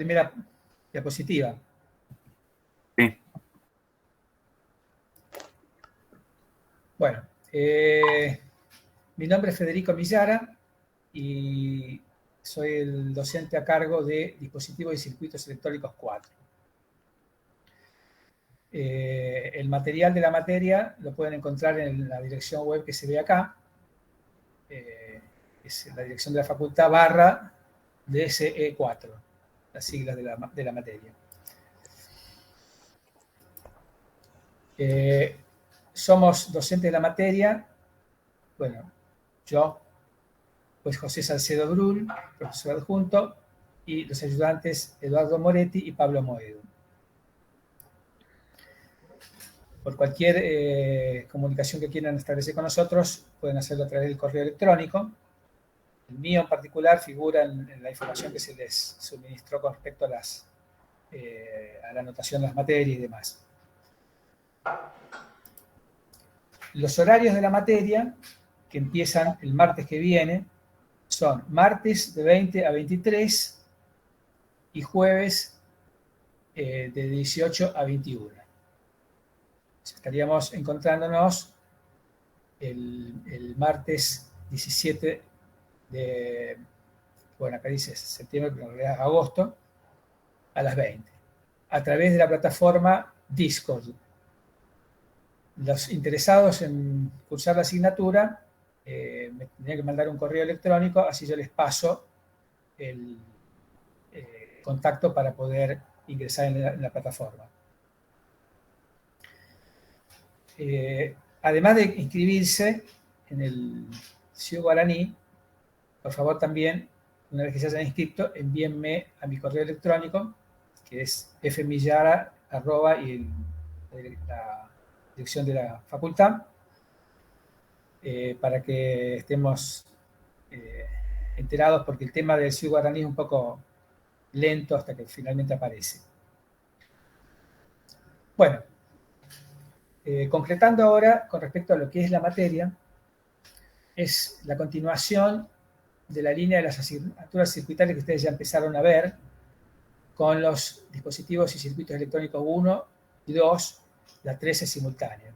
Primera diapositiva. Sí. Bueno, mi nombre es Federico Millara y soy el docente a cargo de dispositivos y circuitos electrónicos 4. El material de la materia lo pueden encontrar en la dirección web que se ve acá. Es la dirección de la facultad /DSE4, las siglas de la materia. Somos docentes de la materia, bueno, yo, pues José Salcedo Brul, profesor adjunto, y los ayudantes Eduardo Moretti y Pablo Moedo. Por cualquier comunicación que quieran establecer con nosotros, pueden hacerlo a través del correo electrónico. El mío en particular figura en la información que se les suministró con respecto a la anotación de las materias y demás. Los horarios de la materia, que empiezan el martes que viene, son martes de 20 a 23 y jueves de 18 a 21. Estaríamos encontrándonos el martes 17 de, bueno, acá dice septiembre, pero en realidad es agosto, a las 20, a través de la plataforma Discord. Los interesados en cursar la asignatura me tendrían que mandar un correo electrónico, así yo les paso el contacto para poder ingresar en la plataforma. Además de inscribirse en el CIU Guaraní, por favor también, una vez que se hayan inscrito, envíenme a mi correo electrónico, que es fmillara@ y la dirección de la facultad, para que estemos enterados, porque el tema del CIU Guaraní es un poco lento hasta que finalmente aparece. Bueno, concretando ahora con respecto a lo que es la materia, es la continuación de la línea de las asignaturas circuitales que ustedes ya empezaron a ver con los dispositivos y circuitos electrónicos 1 y 2, la 13 simultánea.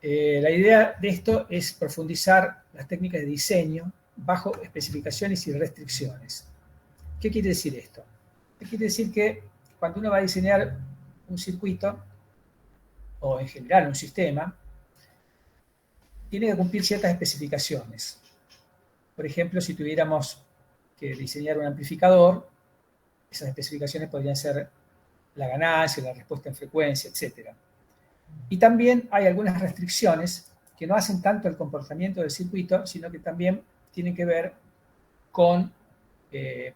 La idea de esto es profundizar las técnicas de diseño bajo especificaciones y restricciones. ¿Qué quiere decir esto? Quiere decir que cuando uno va a diseñar un circuito, o en general un sistema, tiene que cumplir ciertas especificaciones. Por ejemplo, si tuviéramos que diseñar un amplificador, esas especificaciones podrían ser la ganancia, la respuesta en frecuencia, etc. Y también hay algunas restricciones que no hacen tanto el comportamiento del circuito, sino que también tienen que ver con,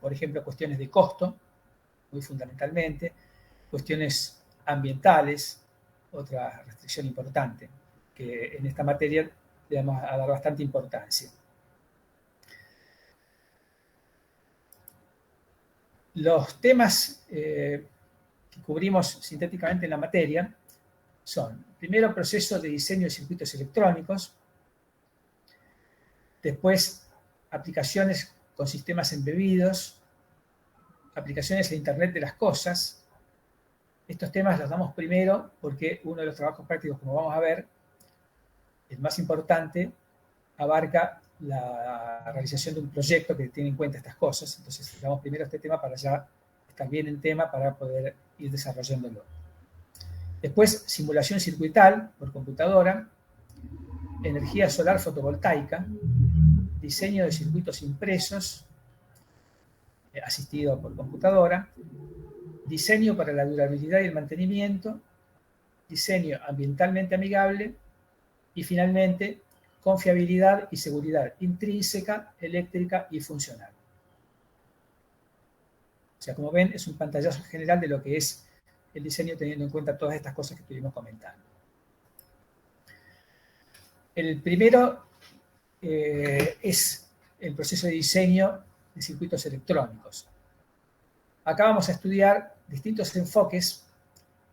por ejemplo, cuestiones de costo, muy fundamentalmente, cuestiones ambientales, otra restricción importante, que en esta materia le vamos a dar bastante importancia. Los temas que cubrimos sintéticamente en la materia son, primero, proceso de diseño de circuitos electrónicos, después, aplicaciones con sistemas embebidos, aplicaciones a Internet de las cosas. Estos temas los damos primero porque uno de los trabajos prácticos, como vamos a ver, el más importante, abarca la realización de un proyecto que tiene en cuenta estas cosas. Entonces, damos primero este tema para ya estar bien en tema para poder ir desarrollándolo. Después, simulación circuital por computadora, energía solar fotovoltaica, diseño de circuitos impresos, asistido por computadora, diseño para la durabilidad y el mantenimiento, diseño ambientalmente amigable y finalmente confiabilidad y seguridad intrínseca, eléctrica y funcional. O sea, como ven, es un pantallazo general de lo que es el diseño teniendo en cuenta todas estas cosas que estuvimos comentando. El primero es el proceso de diseño de circuitos electrónicos. Acá vamos a estudiar distintos enfoques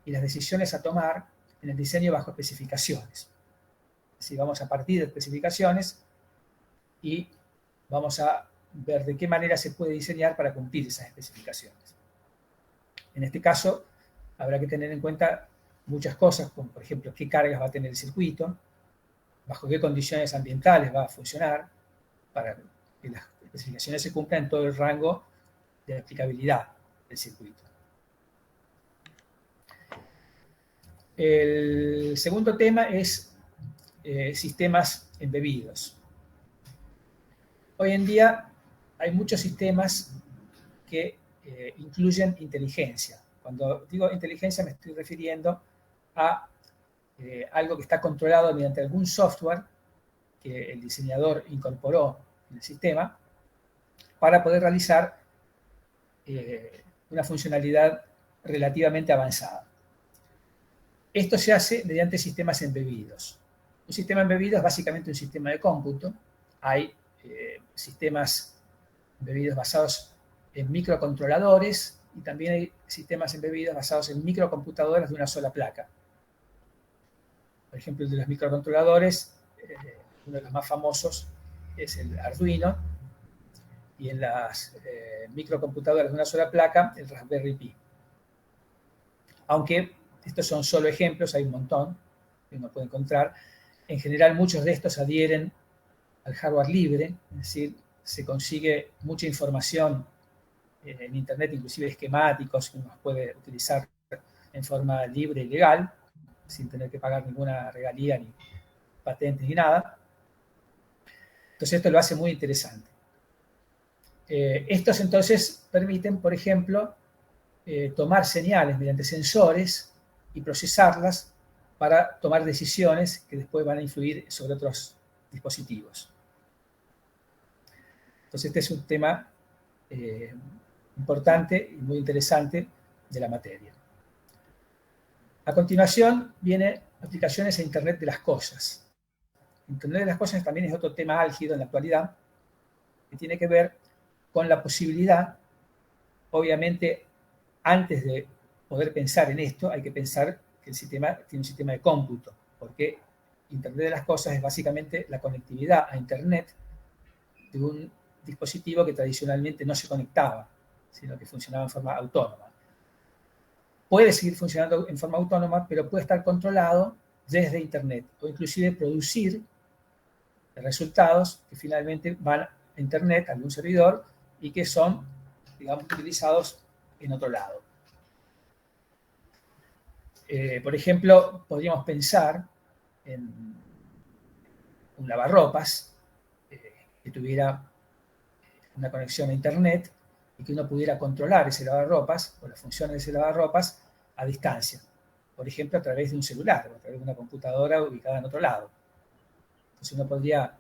y las decisiones a tomar en el diseño bajo especificaciones. Así vamos a partir de especificaciones y vamos a ver de qué manera se puede diseñar para cumplir esas especificaciones. En este caso, habrá que tener en cuenta muchas cosas, como por ejemplo, qué cargas va a tener el circuito, bajo qué condiciones ambientales va a funcionar, para que las especificaciones se cumplan en todo el rango de aplicabilidad del circuito. El segundo tema es sistemas embebidos. Hoy en día hay muchos sistemas que incluyen inteligencia. Cuando digo inteligencia me estoy refiriendo a algo que está controlado mediante algún software que el diseñador incorporó en el sistema para poder realizar una funcionalidad relativamente avanzada. Esto se hace mediante sistemas embebidos. Un sistema embebido es básicamente un sistema de cómputo. Hay sistemas embebidos basados en microcontroladores y también hay sistemas embebidos basados en microcomputadoras de una sola placa. Por ejemplo, el de los microcontroladores, uno de los más famosos es el Arduino, y en las microcomputadoras de una sola placa, el Raspberry Pi. Aunque estos son solo ejemplos, hay un montón que uno puede encontrar. En general, muchos de estos adhieren al hardware libre, es decir, se consigue mucha información en Internet, inclusive esquemáticos que uno puede utilizar en forma libre y legal, sin tener que pagar ninguna regalía, ni patentes, ni nada. Entonces esto lo hace muy interesante. Estos entonces permiten, por ejemplo, tomar señales mediante sensores y procesarlas para tomar decisiones que después van a influir sobre otros dispositivos. Entonces este es un tema importante y muy interesante de la materia. A continuación viene aplicaciones a Internet de las cosas. Internet de las cosas también es otro tema álgido en la actualidad, que tiene que ver con la posibilidad, obviamente, antes de poder pensar en esto, hay que pensar que el sistema tiene un sistema de cómputo, porque Internet de las cosas es básicamente la conectividad a Internet de un dispositivo que tradicionalmente no se conectaba, sino que funcionaba en forma autónoma. Puede seguir funcionando en forma autónoma, pero puede estar controlado desde Internet, o inclusive producir resultados que finalmente van a Internet, a algún servidor, y que son, digamos, utilizados en otro lado. Por ejemplo, podríamos pensar en un lavarropas que tuviera una conexión a Internet y que uno pudiera controlar ese lavarropas o las funciones de ese lavarropas a distancia. Por ejemplo, a través de un celular o a través de una computadora ubicada en otro lado. Entonces uno podría,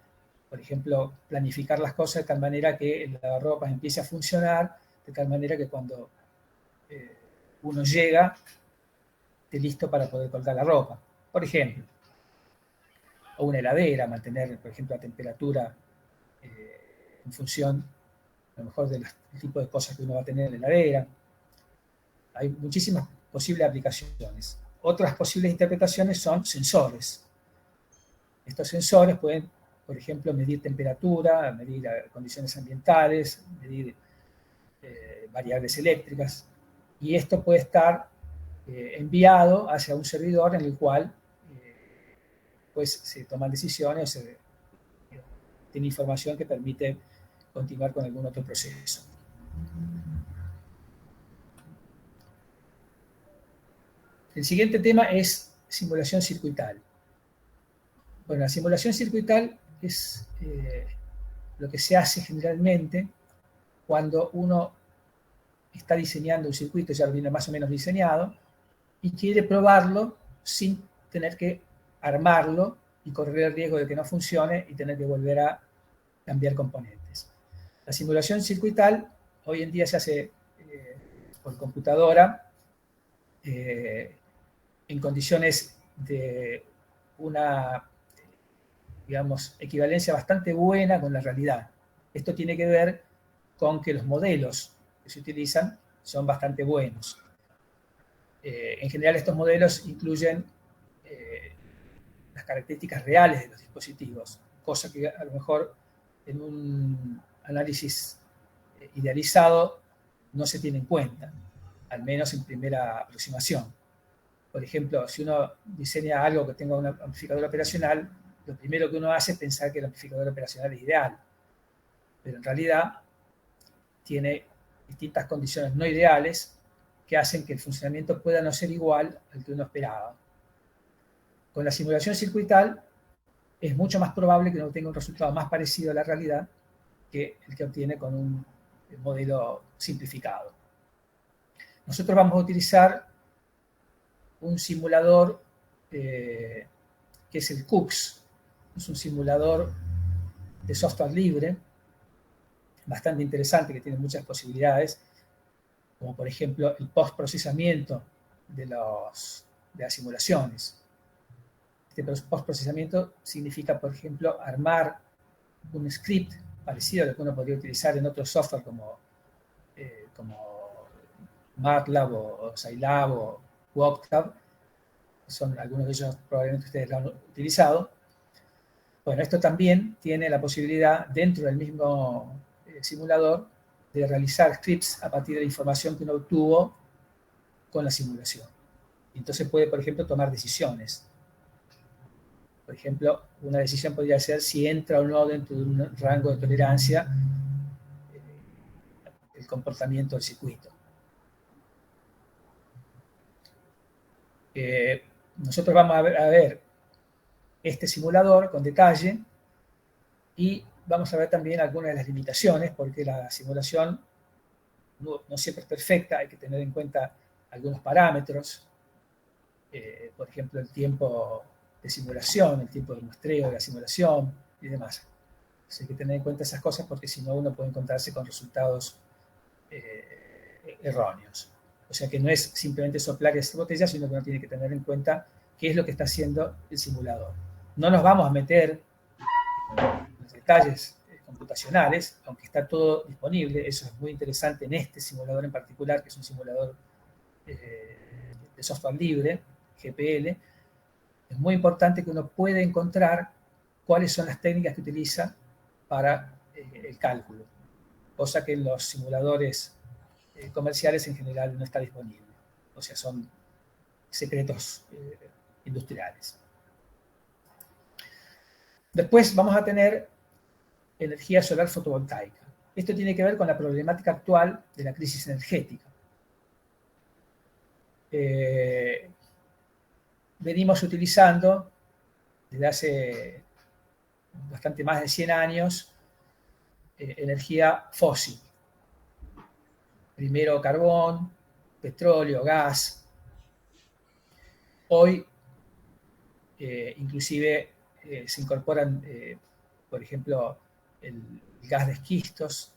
por ejemplo, planificar las cosas de tal manera que el lavarropas empiece a funcionar, de tal manera que cuando uno llega, esté listo para poder colgar la ropa, por ejemplo. O una heladera, mantener, por ejemplo, la temperatura en función, a lo mejor, del tipo de cosas que uno va a tener en la heladera. Hay muchísimas posibles aplicaciones. Otras posibles interpretaciones son sensores. Estos sensores pueden, por ejemplo, medir temperatura, medir condiciones ambientales, medir variables eléctricas, y esto puede estar enviado hacia un servidor en el cual pues se toman decisiones, se tiene información que permite continuar con algún otro proceso. El siguiente tema es simulación circuital. Bueno, la simulación circuital es lo que se hace generalmente cuando uno está diseñando un circuito, ya lo viene más o menos diseñado, y quiere probarlo sin tener que armarlo y correr el riesgo de que no funcione y tener que volver a cambiar componentes. La simulación circuital hoy en día se hace por computadora en condiciones de una, digamos, equivalencia bastante buena con la realidad. Esto tiene que ver con que los modelos que se utilizan son bastante buenos. En general estos modelos incluyen las características reales de los dispositivos, cosa que a lo mejor en un análisis idealizado no se tiene en cuenta, al menos en primera aproximación. Por ejemplo, si uno diseña algo que tenga un amplificador operacional, lo primero que uno hace es pensar que el amplificador operacional es ideal, pero en realidad tiene distintas condiciones no ideales que hacen que el funcionamiento pueda no ser igual al que uno esperaba. Con la simulación circuital es mucho más probable que uno tenga un resultado más parecido a la realidad que el que obtiene con un modelo simplificado. Nosotros vamos a utilizar un simulador que es el CUX. Es un simulador de software libre, bastante interesante, que tiene muchas posibilidades, como por ejemplo el postprocesamiento de las simulaciones. Este postprocesamiento significa, por ejemplo, armar un script parecido a lo que uno podría utilizar en otro software como MATLAB o Scilab o Octave. Son algunos de ellos probablemente ustedes lo han utilizado. Bueno, esto también tiene la posibilidad dentro del mismo simulador de realizar scripts a partir de la información que uno obtuvo con la simulación. Entonces puede, por ejemplo, tomar decisiones. Por ejemplo, una decisión podría ser si entra o no dentro de un rango de tolerancia el comportamiento del circuito. Nosotros vamos a ver este simulador con detalle y vamos a ver también algunas de las limitaciones, porque la simulación no siempre es perfecta, hay que tener en cuenta algunos parámetros, por ejemplo, el tiempo de simulación, el tiempo de muestreo de la simulación y demás. Entonces hay que tener en cuenta esas cosas porque si no uno puede encontrarse con resultados erróneos. O sea que no es simplemente soplar y hacer botellas, sino que uno tiene que tener en cuenta qué es lo que está haciendo el simulador. No nos vamos a meter en los detalles computacionales, aunque está todo disponible. Eso es muy interesante en este simulador en particular, que es un simulador de software libre, GPL. Es muy importante que uno pueda encontrar cuáles son las técnicas que utiliza para el cálculo, cosa que en los simuladores comerciales en general no está disponible. O sea, son secretos industriales. Después vamos a tener energía solar fotovoltaica. Esto tiene que ver con la problemática actual de la crisis energética. Venimos utilizando desde hace bastante más de 100 años energía fósil. Primero carbón, petróleo, gas. Hoy inclusive se incorporan, por ejemplo, el gas de esquistos,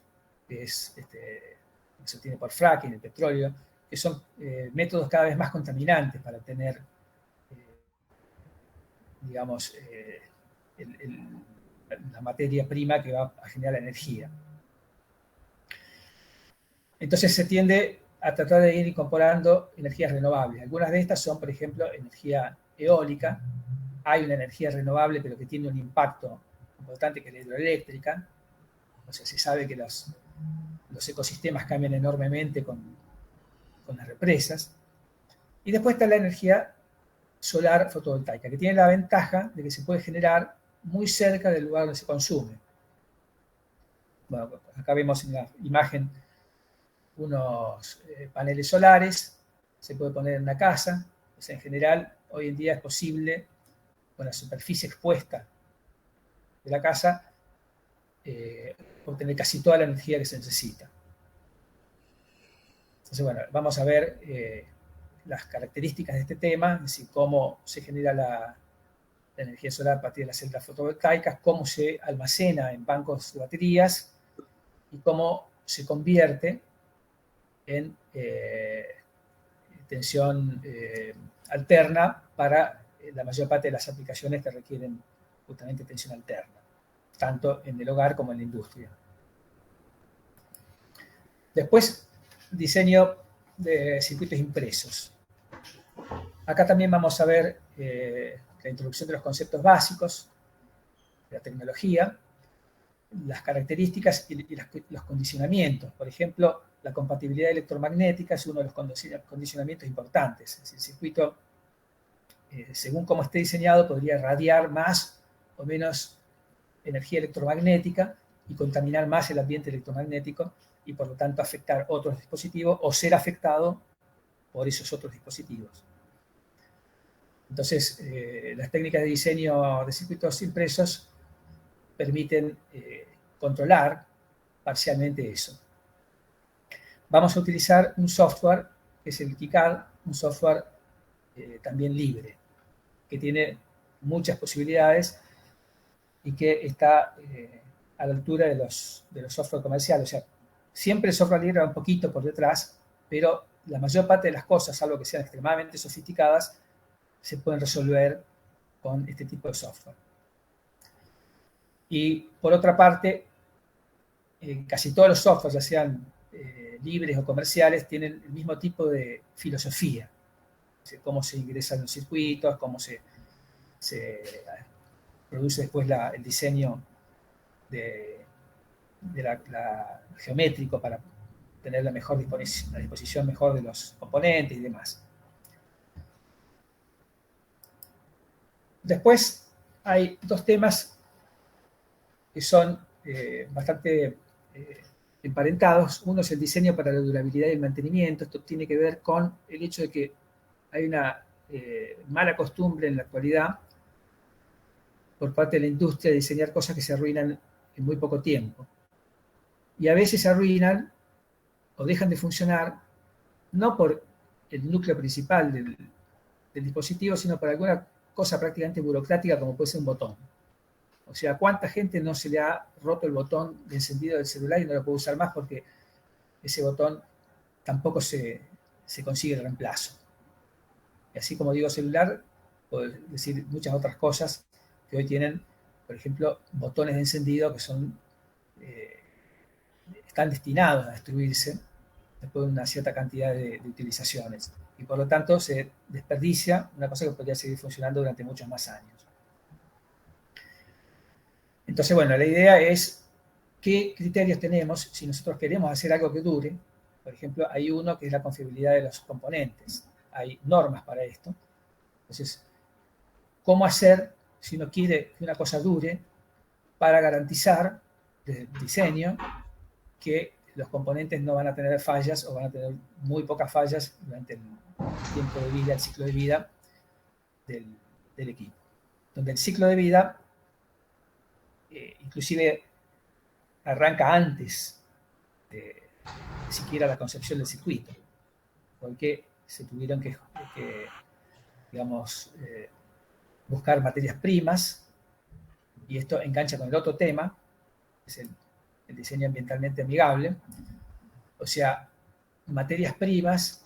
que que se obtiene por fracking, el petróleo, que son métodos cada vez más contaminantes para obtener, digamos, la materia prima que va a generar la energía. Entonces se tiende a tratar de ir incorporando energías renovables. Algunas de estas son, por ejemplo, energía eólica. Hay una energía renovable, pero que tiene un impacto importante, que es la hidroeléctrica. O sea, se sabe que los ecosistemas cambian enormemente con las represas. Y después está la energía solar fotovoltaica, que tiene la ventaja de que se puede generar muy cerca del lugar donde se consume. Bueno, acá vemos en la imagen unos paneles solares, se puede poner en una casa. O sea, en general, hoy en día es posible, con la superficie expuesta de la casa, obtener casi toda la energía que se necesita. Entonces, bueno, vamos a ver las características de este tema, es decir, cómo se genera la energía solar a partir de las celdas fotovoltaicas, cómo se almacena en bancos de baterías y cómo se convierte en tensión alterna para la mayor parte de las aplicaciones que requieren justamente tensión alterna, tanto en el hogar como en la industria. Después, diseño de circuitos impresos. Acá también vamos a ver la introducción de los conceptos básicos de la tecnología. las características y los condicionamientos. Por ejemplo, la compatibilidad electromagnética es uno de los condicionamientos importantes. El circuito, según cómo esté diseñado, podría radiar más o menos energía electromagnética y contaminar más el ambiente electromagnético y por lo tanto afectar otros dispositivos o ser afectado por esos otros dispositivos. Entonces, las técnicas de diseño de circuitos impresos permiten controlar parcialmente eso. Vamos a utilizar un software que es el KiCad, un software también libre, que tiene muchas posibilidades y que está a la altura de los software comerciales. O sea, siempre el software libre va un poquito por detrás, pero la mayor parte de las cosas, salvo que sean extremadamente sofisticadas, se pueden resolver con este tipo de software. Y por otra parte, casi todos los softwares, ya sean libres o comerciales, tienen el mismo tipo de filosofía. O sea, cómo se ingresan los circuitos, cómo se produce después el diseño geométrico para tener la disposición mejor de los componentes y demás. Después hay dos temas que son bastante emparentados. Uno es el diseño para la durabilidad y el mantenimiento. Esto tiene que ver con el hecho de que hay una mala costumbre en la actualidad por parte de la industria de diseñar cosas que se arruinan en muy poco tiempo. Y a veces se arruinan o dejan de funcionar no por el núcleo principal del dispositivo, sino por alguna cosa prácticamente burocrática como puede ser un botón. O sea, ¿cuánta gente no se le ha roto el botón de encendido del celular y no lo puede usar más porque ese botón tampoco se consigue el reemplazo? Y así como digo celular, puedo decir muchas otras cosas que hoy tienen, por ejemplo, botones de encendido que están destinados a destruirse después de una cierta cantidad de utilizaciones. Y por lo tanto se desperdicia una cosa que podría seguir funcionando durante muchos más años. Entonces, bueno, la idea es qué criterios tenemos si nosotros queremos hacer algo que dure. Por ejemplo, hay uno que es la confiabilidad de los componentes. Hay normas para esto. Entonces, ¿cómo hacer si uno quiere que una cosa dure para garantizar desde el diseño que los componentes no van a tener fallas o van a tener muy pocas fallas durante el tiempo de vida, el ciclo de vida del equipo? Donde el ciclo de vida inclusive arranca antes de siquiera la concepción del circuito, porque se tuvieron que digamos, buscar materias primas, y esto engancha con el otro tema, que es el diseño ambientalmente amigable, o sea, materias primas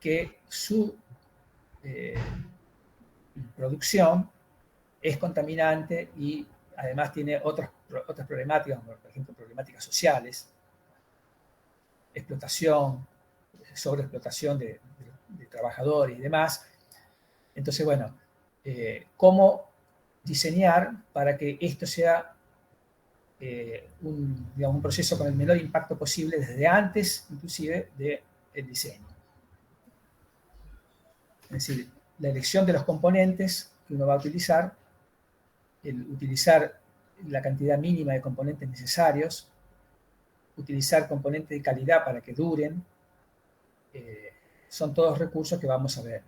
que su producción es contaminante y además tiene otras problemáticas, como por ejemplo problemáticas sociales, explotación, sobreexplotación de trabajadores y demás. Entonces, bueno, ¿cómo diseñar para que esto sea un proceso con el menor impacto posible desde antes, inclusive, del diseño? Es decir, la elección de los componentes que uno va a utilizar, el utilizar la cantidad mínima de componentes necesarios, utilizar componentes de calidad para que duren, son todos recursos que vamos a ver.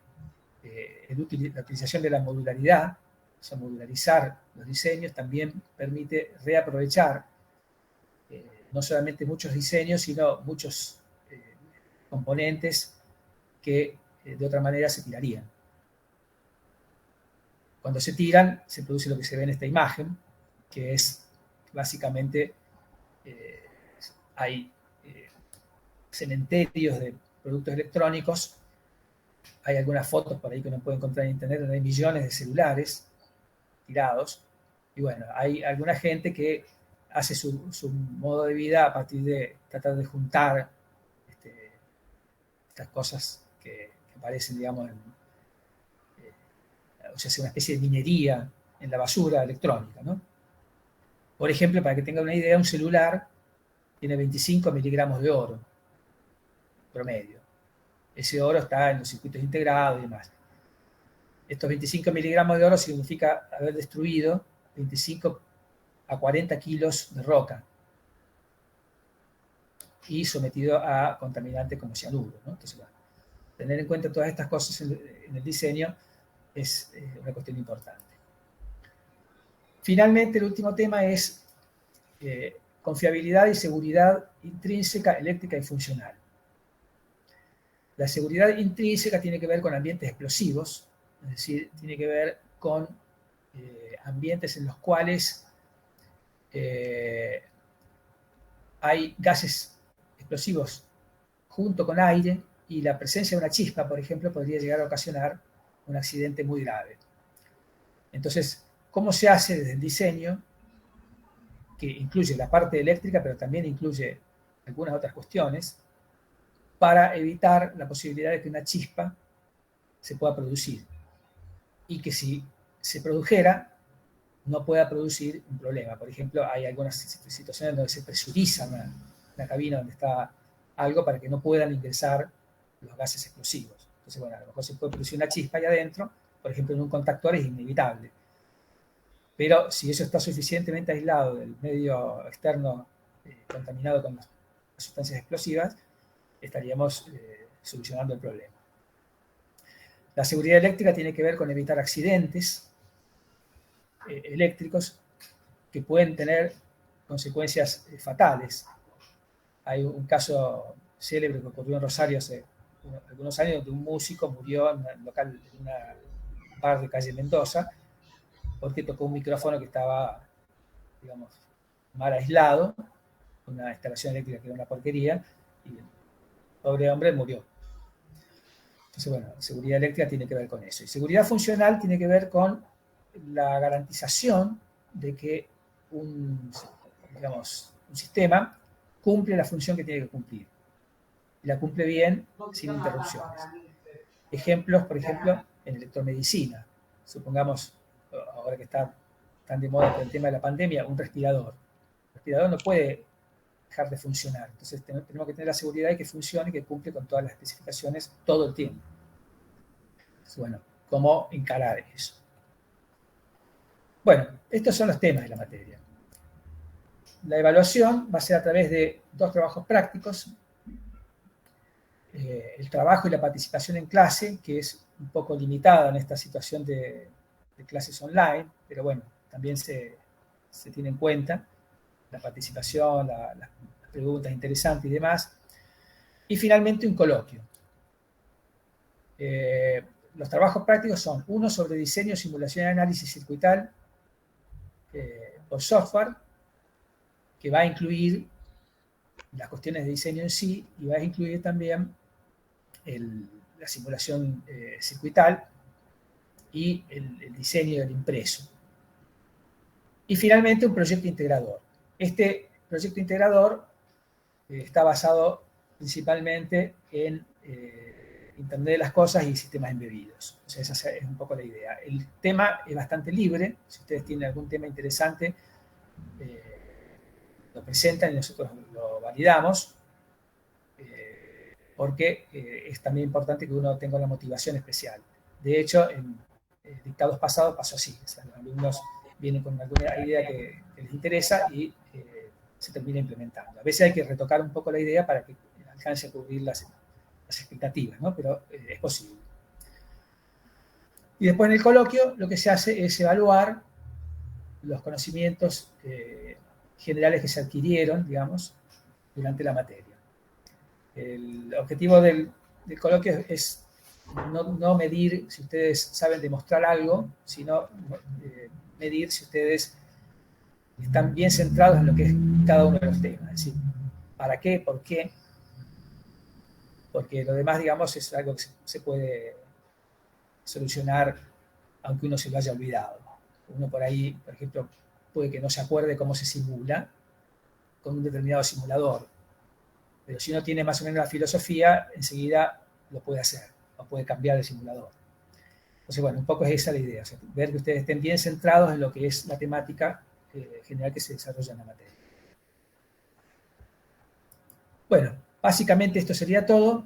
La utilización de la modularidad, o sea, modularizar los diseños, también permite reaprovechar no solamente muchos diseños, sino muchos componentes que de otra manera se tirarían. Cuando se tiran, se produce lo que se ve en esta imagen, que es básicamente hay cementerios de productos electrónicos. Hay algunas fotos por ahí que uno puede encontrar en internet donde hay millones de celulares tirados. Y bueno, hay alguna gente que hace su modo de vida a partir de tratar de juntar estas cosas que aparecen, digamos, o sea, una especie de minería en la basura electrónica, ¿no? Por ejemplo, para que tengan una idea, un celular tiene 25 miligramos de oro promedio. Ese oro está en los circuitos integrados y demás. Estos 25 miligramos de oro significa haber destruido 25 a 40 kilos de roca y sometido a contaminantes como cianuro, ¿no? Entonces, bueno, tener en cuenta todas estas cosas en el diseño es una cuestión importante. Finalmente, el último tema es confiabilidad y seguridad intrínseca, eléctrica y funcional. La seguridad intrínseca tiene que ver con ambientes explosivos, es decir, tiene que ver con ambientes en los cuales hay gases explosivos junto con aire y la presencia de una chispa, por ejemplo, podría llegar a ocasionar un accidente muy grave. Entonces, ¿cómo se hace desde el diseño, que incluye la parte eléctrica, pero también incluye algunas otras cuestiones, para evitar la posibilidad de que una chispa se pueda producir y que si se produjera no pueda producir un problema? Por ejemplo, hay algunas situaciones donde se presuriza una cabina donde está algo para que no puedan ingresar los gases explosivos. Entonces, bueno, a lo mejor se puede producir una chispa ahí adentro, por ejemplo, en un contactor es inevitable. Pero si eso está suficientemente aislado del medio externo contaminado con las sustancias explosivas, estaríamos solucionando el problema. La seguridad eléctrica tiene que ver con evitar accidentes eléctricos que pueden tener consecuencias fatales. Hay un caso célebre que ocurrió en Rosario hace algunos años, donde un músico murió en un local, en una bar de calle Mendoza, porque tocó un micrófono que estaba, digamos, mal aislado, una instalación eléctrica que era una porquería, y el pobre hombre murió. Entonces, bueno, seguridad eléctrica tiene que ver con eso. Y seguridad funcional tiene que ver con la garantización de que un sistema cumple la función que tiene que cumplir. Y la cumple bien, sin interrupciones. Ejemplos, por ejemplo, en electromedicina. Supongamos, ahora que está tan de moda por el tema de la pandemia, un respirador. El respirador no puede dejar de funcionar. Entonces tenemos que tener la seguridad de que funcione y que cumple con todas las especificaciones todo el tiempo. Entonces, bueno, ¿cómo encarar eso? Bueno, estos son los temas de la materia. La evaluación va a ser a través de dos trabajos prácticos. El trabajo y la participación en clase, que es un poco limitada en esta situación de clases online, pero bueno, también se tiene en cuenta la participación, las preguntas interesantes y demás. Y finalmente un coloquio. Los trabajos prácticos son uno sobre diseño, simulación y análisis circuital por software, que va a incluir las cuestiones de diseño en sí y va a incluir también la simulación circuital y el diseño del impreso. Y finalmente un proyecto integrador. Este proyecto integrador está basado principalmente en Internet de las Cosas y sistemas embebidos. O sea, esa es un poco la idea. El tema es bastante libre. Si ustedes tienen algún tema interesante, lo presentan y nosotros lo validamos, porque es también importante que uno tenga una motivación especial. De hecho, en dictados pasados pasó así. O sea, los alumnos vienen con alguna idea que les interesa y se termina implementando. A veces hay que retocar un poco la idea para que alcance a cubrir las expectativas, ¿no? Pero es posible. Y después en el coloquio lo que se hace es evaluar los conocimientos generales que se adquirieron, digamos, durante la materia. El objetivo del coloquio es no medir si ustedes saben demostrar algo, sino medir si ustedes están bien centrados en lo que es cada uno de los temas. Es decir, ¿para qué? ¿Por qué? Porque lo demás, digamos, es algo que se puede solucionar aunque uno se lo haya olvidado. Uno por ahí, por ejemplo, puede que no se acuerde cómo se simula con un determinado simulador. Pero si uno tiene más o menos la filosofía, enseguida lo puede hacer, o puede cambiar el simulador. Entonces, bueno, un poco es esa la idea, o sea, ver que ustedes estén bien centrados en lo que es la temática general que se desarrolla en la materia. Bueno, básicamente esto sería todo.